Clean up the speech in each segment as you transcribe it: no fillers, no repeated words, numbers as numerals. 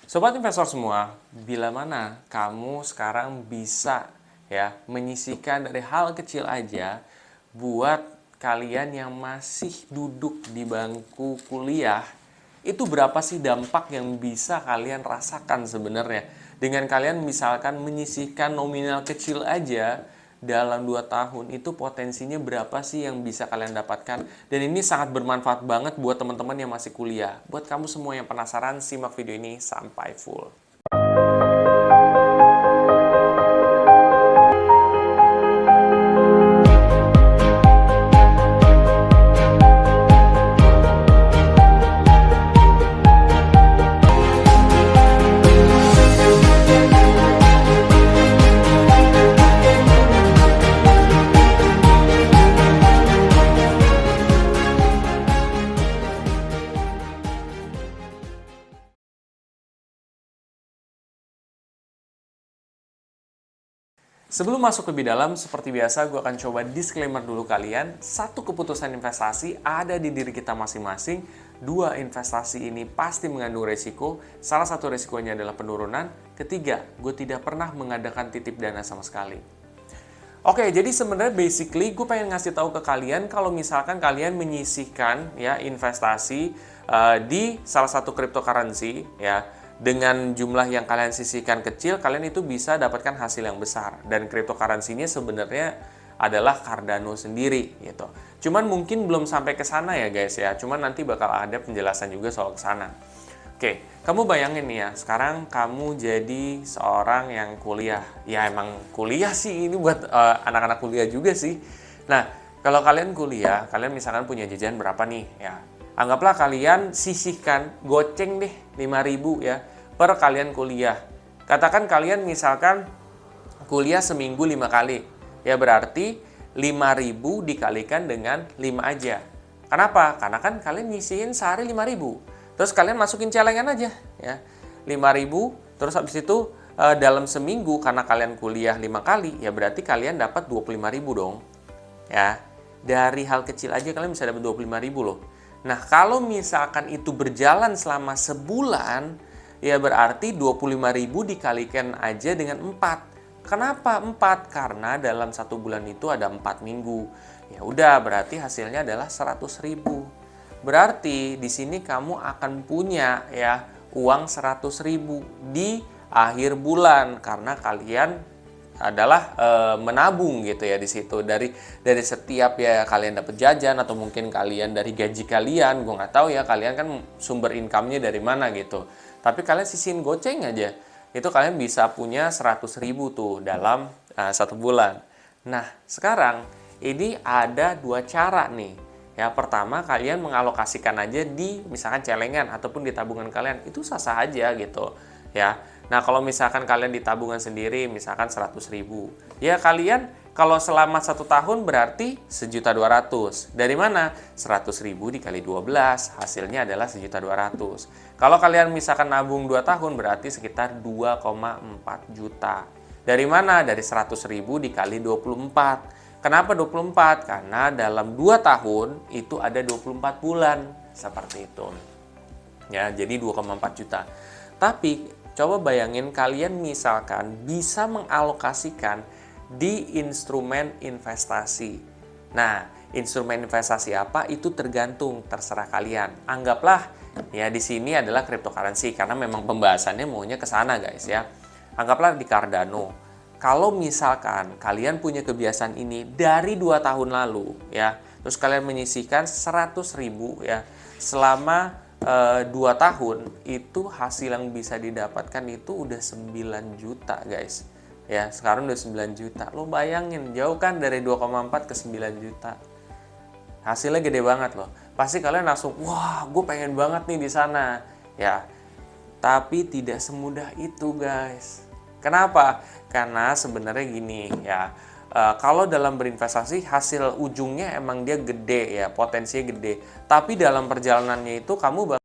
Sobat investor semua, bila mana kamu sekarang bisa ya menyisihkan dari hal kecil aja buat kalian yang masih duduk di bangku kuliah, itu berapa sih dampak yang bisa kalian rasakan sebenarnya dengan kalian misalkan menyisihkan nominal kecil aja dalam 2 tahun itu potensinya berapa sih yang bisa kalian dapatkan. Dan ini sangat bermanfaat banget buat teman-teman yang masih kuliah. Buat kamu semua yang penasaran, simak video ini sampai full. Sebelum masuk lebih dalam, seperti biasa gue akan coba disclaimer dulu kalian. Satu, keputusan investasi ada di diri kita masing-masing. Dua, investasi ini pasti mengandung resiko. Salah satu resikonya adalah penurunan. Ketiga, gue tidak pernah mengadakan titip dana sama sekali. Oke, jadi sebenarnya basically gue pengen ngasih tahu ke kalian kalau misalkan kalian menyisihkan ya investasi di salah satu cryptocurrency ya dengan jumlah yang kalian sisihkan kecil, kalian itu bisa dapatkan hasil yang besar. Dan cryptocurrency-nya sebenarnya adalah Cardano sendiri gitu. Cuman mungkin belum sampai ke sana ya guys ya. Cuman nanti bakal ada penjelasan juga soal ke sana. Oke, kamu bayangin nih ya, sekarang kamu jadi seorang yang kuliah. Ya emang kuliah sih, ini buat anak-anak kuliah juga sih. Nah, kalau kalian kuliah, kalian misalkan punya jajan berapa nih ya. Anggaplah kalian sisihkan, goceng deh 5.000 ya per kalian kuliah. Katakan kalian misalkan kuliah seminggu 5 kali. Ya berarti 5.000 dikalikan dengan 5 aja. Kenapa? Karena kan kalian ngisiin sehari 5.000. Terus kalian masukin celengan aja ya. 5.000 terus habis itu dalam seminggu karena kalian kuliah 5 kali ya berarti kalian dapat 25.000 dong. Ya. Dari hal kecil aja kalian bisa dapat 25.000 loh. Nah, kalau misalkan itu berjalan selama sebulan ya berarti 25.000 dikalikan aja dengan 4. Kenapa 4? Karena dalam satu bulan itu ada 4 minggu. Ya udah, berarti hasilnya adalah 100.000. Berarti di sini kamu akan punya ya uang 100.000 di akhir bulan karena kalian adalah menabung gitu ya di situ dari setiap ya kalian dapat jajan atau mungkin kalian dari gaji kalian, gue nggak tahu ya kalian kan sumber income-nya dari mana gitu. Tapi kalian sisihin goceng aja, itu kalian bisa punya 100.000 tuh dalam satu bulan. Nah sekarang ini ada dua cara nih. Ya pertama kalian mengalokasikan aja di misalkan celengan ataupun di tabungan kalian, itu sah-sah aja gitu ya. Nah kalau misalkan kalian di tabungan sendiri misalkan 100.000 ya kalian kalau selama 1 tahun berarti 1.200.000. Dari mana? 100.000 dikali 12 hasilnya adalah 1.200.000. Kalau kalian misalkan nabung 2 tahun berarti sekitar 2,4 juta. Dari mana? Dari 100.000 dikali 24. Kenapa 24? Karena dalam 2 tahun itu ada 24 bulan. Seperti itu. Ya, jadi 2,4 juta. Tapi coba bayangin kalian misalkan bisa mengalokasikan di instrumen investasi. Nah, instrumen investasi apa itu tergantung, terserah kalian. Anggaplah ya di sini adalah cryptocurrency karena memang pembahasannya maunya ke sana guys ya. Anggaplah di Cardano. Kalau misalkan kalian punya kebiasaan ini dari 2 tahun lalu ya, terus kalian menyisihkan 100.000 ya selama 2 tahun, itu hasil yang bisa didapatkan itu udah 9 juta guys. Ya, sekarang udah 9 juta. Lo bayangin, jauh kan dari 2,4 ke 9 juta. Hasilnya gede banget loh. Pasti kalian langsung, wah gue pengen banget nih di sana. Ya, tapi tidak semudah itu guys. Kenapa? Karena sebenarnya gini ya, kalau dalam berinvestasi hasil ujungnya emang dia gede ya, potensinya gede. Tapi dalam perjalanannya itu kamu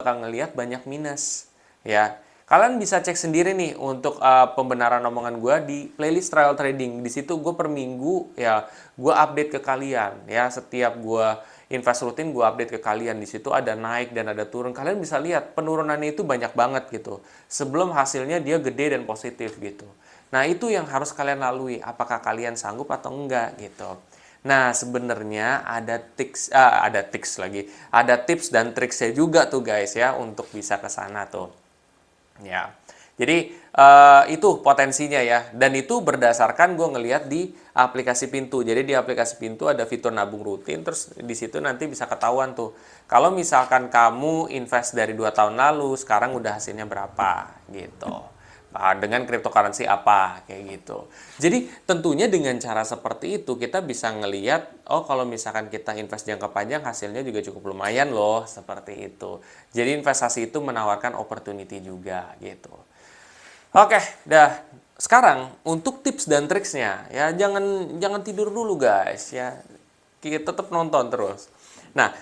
bakal ngelihat banyak minus ya. Kalian bisa cek sendiri nih untuk pembenaran omongan gue di playlist trial trading. Di situ gue per minggu ya gue update ke kalian ya. Setiap gue invest rutin gue update ke kalian. Di situ ada naik dan ada turun. Kalian bisa lihat penurunannya itu banyak banget gitu. Sebelum hasilnya dia gede dan positif gitu. Nah itu yang harus kalian lalui. Apakah kalian sanggup atau enggak gitu. Nah, sebenarnya ada tips dan triksnya juga tuh guys ya untuk bisa ke sana tuh. Ya. Jadi itu potensinya ya. Dan itu berdasarkan gue ngelihat di aplikasi Pintu. Jadi di aplikasi Pintu ada fitur nabung rutin, terus di situ nanti bisa ketahuan tuh. Kalau misalkan kamu invest dari 2 tahun lalu, sekarang udah hasilnya berapa gitu. Dengan cryptocurrency apa kayak gitu. Jadi tentunya dengan cara seperti itu kita bisa ngelihat oh kalau misalkan kita invest jangka panjang hasilnya juga cukup lumayan loh seperti itu. Jadi investasi itu menawarkan opportunity juga gitu. Oke, dah. Sekarang untuk tips dan triksnya ya jangan tidur dulu guys ya. Kita tetap nonton terus. Nah,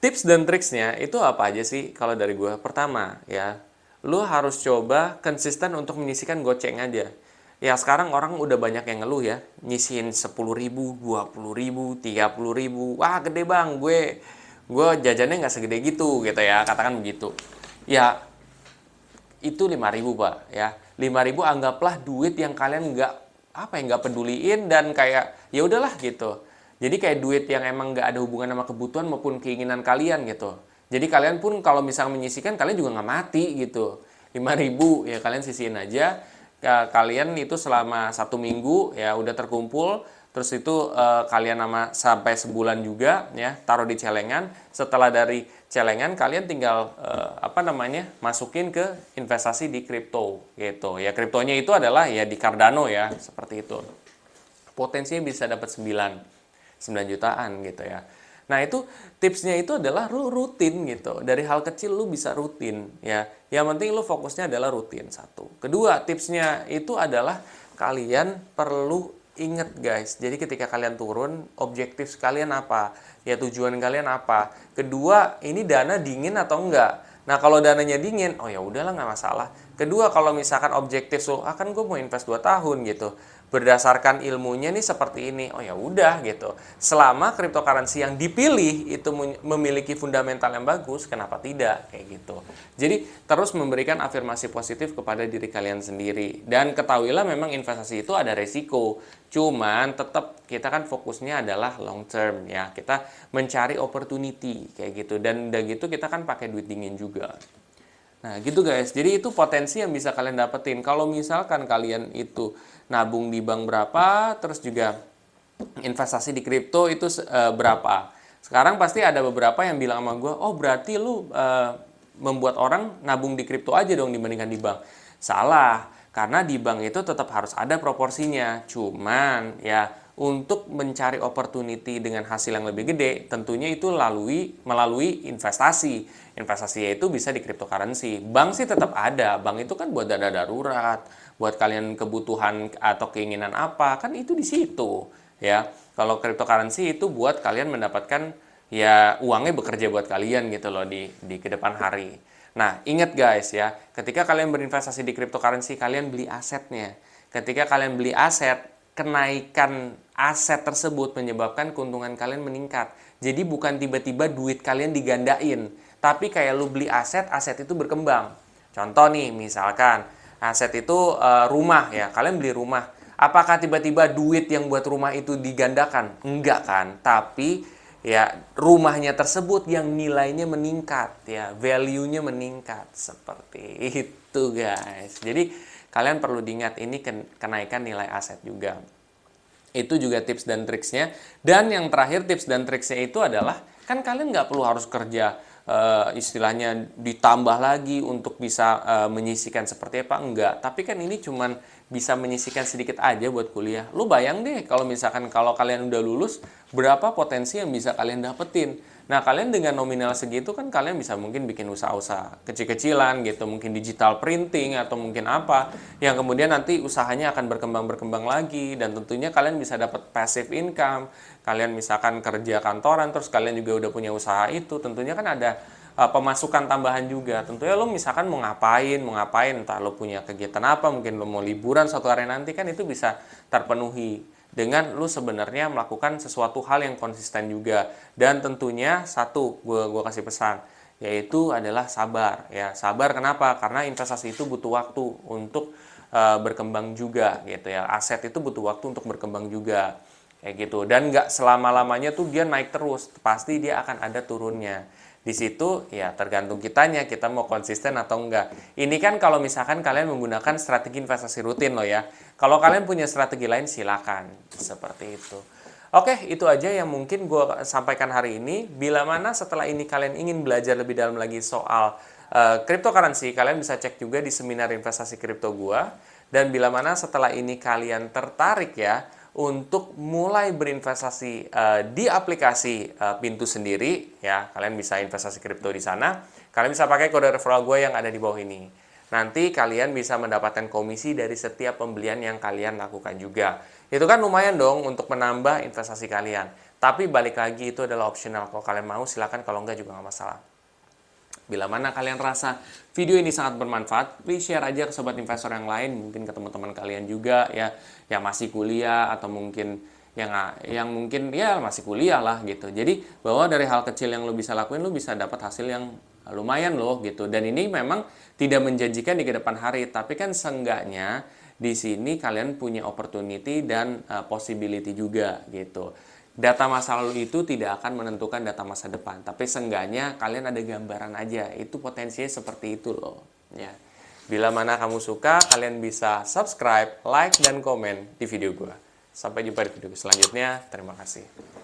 tips dan triksnya itu apa aja sih kalau dari gue? Pertama ya, lu harus coba konsisten untuk menyisikan goceng aja. Ya sekarang orang udah banyak yang ngeluh ya, nyisihin 10.000, 20.000, 30.000. Wah gede bang, gue jajannya nggak segede gitu ya, katakan begitu. Ya itu 5.000 pak ya, 5.000 anggaplah duit yang kalian nggak peduliin dan kayak ya udahlah gitu. Jadi kayak duit yang emang nggak ada hubungan sama kebutuhan maupun keinginan kalian gitu. Jadi kalian pun kalau misalnya menyisikan kalian juga nggak mati gitu. 5.000 ya kalian sisihin aja. Kalian itu selama 1 minggu ya udah terkumpul. Terus itu kalian sampai sebulan juga ya taruh di celengan. Setelah dari celengan kalian tinggal masukin ke investasi di kripto gitu. Ya kriptonya itu adalah ya di Cardano ya seperti itu. Potensinya bisa dapat 9 jutaan gitu ya. Nah itu tipsnya itu adalah lu rutin gitu. Dari hal kecil lu bisa rutin ya. Yang penting lu fokusnya adalah rutin satu. Kedua tipsnya itu adalah kalian perlu inget guys. Jadi ketika kalian turun objektif kalian apa? Ya tujuan kalian apa? Kedua ini dana dingin atau enggak? Nah kalau dananya dingin, oh ya udahlah nggak masalah. Kedua kalau misalkan objektif so, kan gue mau invest 2 tahun gitu. Berdasarkan ilmunya nih seperti ini, oh ya udah gitu. Selama cryptocurrency yang dipilih itu memiliki fundamental yang bagus, kenapa tidak kayak gitu. Jadi terus memberikan afirmasi positif kepada diri kalian sendiri. Dan ketahuilah memang investasi itu ada resiko. Cuman tetap kita kan fokusnya adalah long term ya. Kita mencari opportunity kayak gitu. Dan udah gitu kita kan pakai duit dingin juga. Nah gitu guys, jadi itu potensi yang bisa kalian dapetin. Kalau misalkan kalian itu nabung di bank berapa, terus juga investasi di kripto itu berapa. Sekarang pasti ada beberapa yang bilang sama gue, oh berarti lu membuat orang nabung di kripto aja dong dibandingkan di bank. Salah, karena di bank itu tetap harus ada proporsinya. Cuman ya untuk mencari opportunity dengan hasil yang lebih gede, tentunya itu melalui investasi. Investasi itu bisa di cryptocurrency. Bank sih tetap ada. Bank itu kan buat dana darurat, buat kalian kebutuhan atau keinginan apa, kan itu di situ. Ya, kalau cryptocurrency itu buat kalian mendapatkan ya uangnya bekerja buat kalian gitu loh di ke depan hari. Nah, ingat guys ya, ketika kalian berinvestasi di cryptocurrency, kalian beli asetnya. Ketika kalian beli aset, kenaikan aset tersebut menyebabkan keuntungan kalian meningkat. Jadi bukan tiba-tiba duit kalian digandain, tapi kayak lu beli aset itu berkembang. Contoh nih, misalkan aset itu rumah ya, kalian beli rumah. Apakah tiba-tiba duit yang buat rumah itu digandakan? Enggak kan, tapi ya rumahnya tersebut yang nilainya meningkat ya, value-nya meningkat seperti itu guys. Jadi kalian perlu diingat ini kenaikan nilai aset juga. Itu juga tips dan triksnya. Dan yang terakhir tips dan triksnya itu adalah kan kalian nggak perlu harus kerja istilahnya ditambah lagi untuk bisa menyisikan seperti apa, enggak. Tapi kan ini cuman bisa menyisikan sedikit aja buat kuliah. Lu bayang deh kalau misalkan kalau kalian udah lulus, berapa potensi yang bisa kalian dapetin. Nah kalian dengan nominal segitu kan kalian bisa mungkin bikin usaha-usaha kecil-kecilan gitu, mungkin digital printing atau mungkin apa, yang kemudian nanti usahanya akan berkembang lagi, dan tentunya kalian bisa dapat passive income. Kalian misalkan kerja kantoran terus kalian juga udah punya usaha itu, tentunya kan ada pemasukan tambahan juga. Tentunya lo misalkan mau ngapain, entah lo punya kegiatan apa, mungkin lo mau liburan suatu hari nanti, kan itu bisa terpenuhi dengan lu sebenarnya melakukan sesuatu hal yang konsisten juga. Dan tentunya satu, gue kasih pesan, yaitu adalah sabar. Ya, sabar kenapa? Karena investasi itu butuh waktu untuk berkembang juga gitu ya. Aset itu butuh waktu untuk berkembang juga kayak gitu. Dan nggak selama-lamanya tuh dia naik terus, pasti dia akan ada turunnya. Di situ ya tergantung kitanya, kita mau konsisten atau enggak. Ini kan kalau misalkan kalian menggunakan strategi investasi rutin loh ya. Kalau kalian punya strategi lain silakan, seperti itu. Oke, itu aja yang mungkin gue sampaikan hari ini. Bila mana setelah ini kalian ingin belajar lebih dalam lagi soal cryptocurrency, kalian bisa cek juga di seminar investasi kripto gue. Dan bila mana setelah ini kalian tertarik ya untuk mulai berinvestasi di aplikasi Pintu sendiri, ya kalian bisa investasi kripto di sana. Kalian bisa pakai kode referral gue yang ada di bawah ini. Nanti kalian bisa mendapatkan komisi dari setiap pembelian yang kalian lakukan juga. Itu kan lumayan dong untuk menambah investasi kalian. Tapi balik lagi itu adalah optional. Kalau kalian mau silakan, kalau enggak juga nggak masalah. Bila mana kalian rasa video ini sangat bermanfaat, please share aja ke sobat investor yang lain, mungkin ke teman-teman kalian juga ya, yang masih kuliah atau mungkin yang mungkin ya masih kuliah lah gitu. Jadi bahwa dari hal kecil yang lo bisa lakuin, lo bisa dapat hasil yang lumayan loh gitu. Dan ini memang tidak menjanjikan di kedepan hari, tapi kan seenggaknya di sini kalian punya opportunity dan possibility juga gitu. Data masa lalu itu tidak akan menentukan data masa depan, tapi seenggaknya kalian ada gambaran aja, itu potensinya seperti itu loh ya. Bila mana kamu suka, kalian bisa subscribe, like, dan komen di video gue. Sampai jumpa di video selanjutnya, terima kasih.